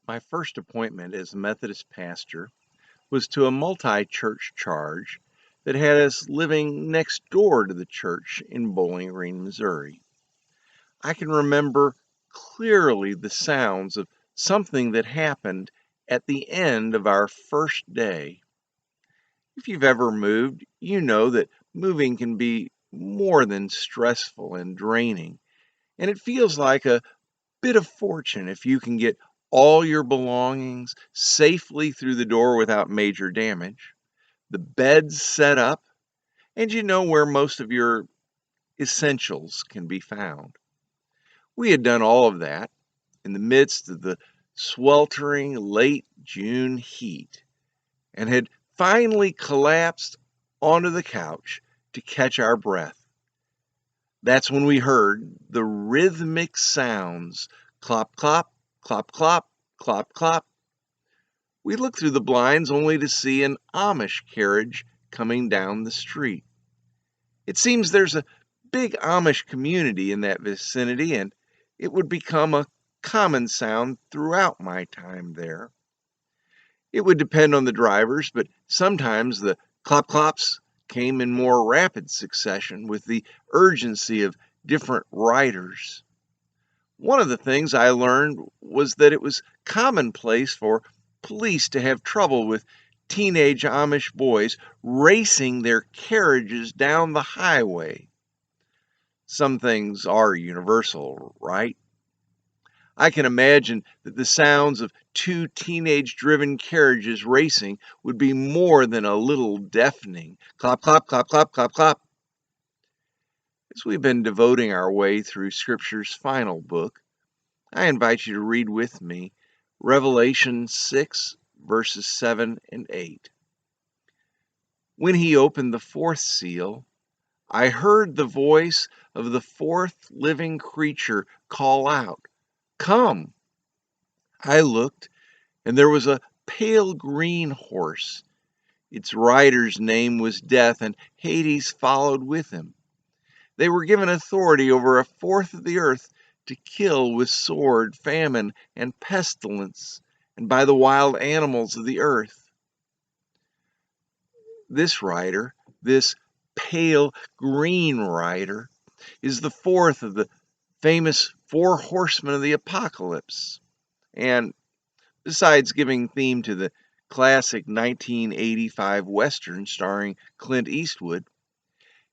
My first appointment as a Methodist pastor was to a multi-church charge that had us living next door to the church in Bowling Green, Missouri. I can remember clearly the sounds of something that happened at the end of our first day. If you've ever moved, you know that moving can be more than stressful and draining, and it feels like a bit of fortune if you can get all your belongings safely through the door without major damage, the beds set up, and you know where most of your essentials can be found. We had done all of that in the midst of the sweltering late June heat and had finally collapsed onto the couch to catch our breath. That's when we heard the rhythmic sounds: clop, clop, clop, clop, clop, clop. We looked through the blinds only to see an Amish carriage coming down the street. It seems there's a big Amish community in that vicinity, and it would become a common sound throughout my time there. It would depend on the drivers, but sometimes the clop clops came in more rapid succession with the urgency of different riders. One of the things I learned was that it was commonplace for police to have trouble with teenage Amish boys racing their carriages down the highway. Some things are universal, right? I can imagine that the sounds of two teenage-driven carriages racing would be more than a little deafening. Clop, clop, clop, clop, clop, clop. As we've been devoting our way through Scripture's final book, I invite you to read with me Revelation 6, verses 7 and 8. When he opened the fourth seal, I heard the voice of the fourth living creature call out, "Come!" I looked, and there was a pale green horse. Its rider's name was Death, and Hades followed with him. They were given authority over a fourth of the earth to kill with sword, famine, and pestilence, and by the wild animals of the earth. This rider, this pale green rider, is the fourth of the famous four horsemen of the apocalypse. And besides giving theme to the classic 1985 Western starring Clint Eastwood,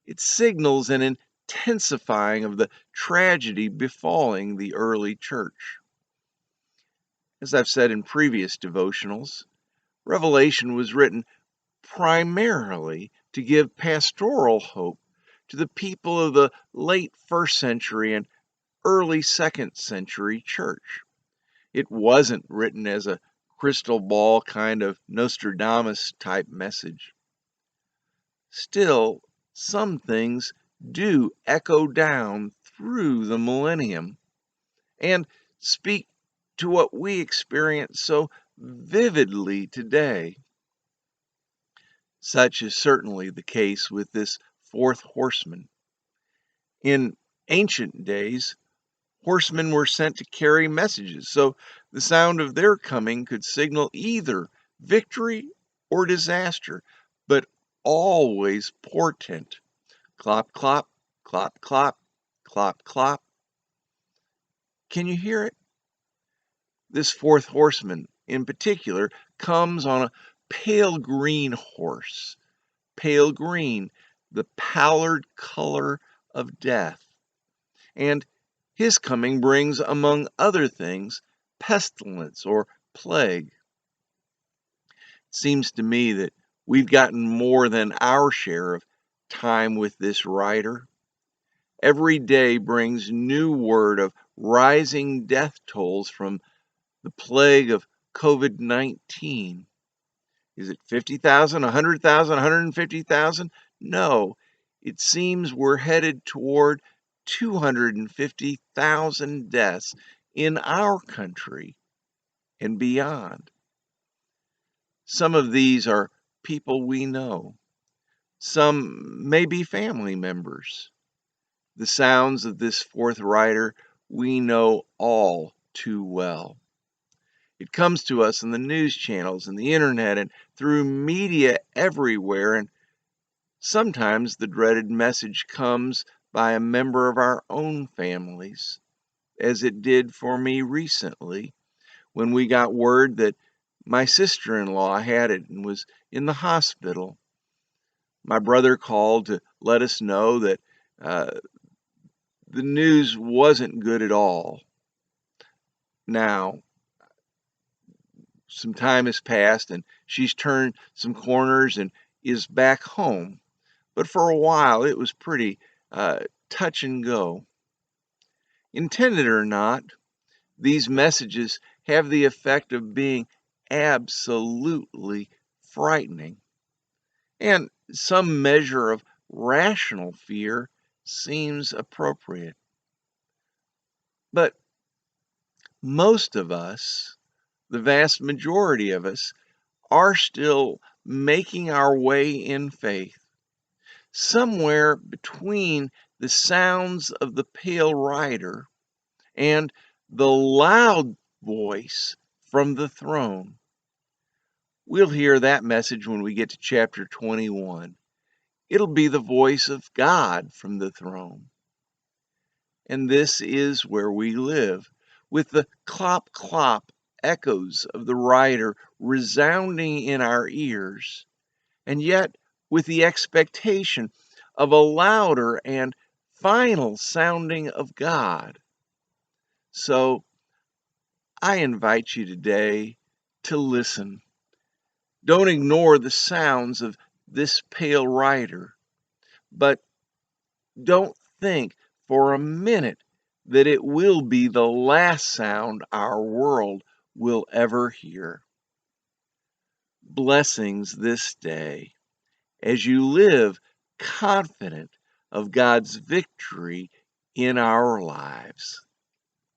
it signals an intensifying of the tragedy befalling the early church. As I've said in previous devotionals, Revelation was written primarily to give pastoral hope to the people of the late first century and early second century church. It wasn't written as a crystal ball kind of Nostradamus type message. Still, some things do echo down through the millennium and speak to what we experience so vividly today. Such is certainly the case with this fourth horseman. In ancient days, horsemen were sent to carry messages, so the sound of their coming could signal either victory or disaster, but always portent. Clop, clop, clop, clop, clop, clop. Can you hear it? This fourth horseman, in particular, comes on a pale green horse. Pale green, the pallid color of death. And his coming brings, among other things, pestilence or plague. It seems to me that we've gotten more than our share of time with this rider. Every day brings new word of rising death tolls from the plague of COVID-19. Is it 50,000, 100,000, 150,000? No, it seems we're headed toward 250,000 deaths in our country and beyond. Some of these are people we know. Some may be family members. The sounds of this fourth rider we know all too well. It comes to us in the news channels and the internet and through media everywhere. And sometimes the dreaded message comes by a member of our own families, as it did for me recently when we got word that my sister-in-law had it and was in the hospital. My brother called to let us know that uh, the news wasn't good at all. Now, some time has passed and she's turned some corners and is back home. But for a while, it was pretty uh, touch and go. Intended or not, these messages have the effect of being absolutely frightening. And some measure of rational fear seems appropriate. But most of us, the vast majority of us, are still making our way in faith, somewhere between the sounds of the pale rider and the loud voice from the throne. We'll hear that message when we get to chapter 21. It'll be the voice of God from the throne. And this is where we live, with the clop clop echoes of the rider resounding in our ears, and yet with the expectation of a louder and final sounding of God. So I invite you today to listen. Don't ignore the sounds of this pale rider, but don't think for a minute that it will be the last sound our world will ever hear. Blessings this day as you live confident of God's victory in our lives.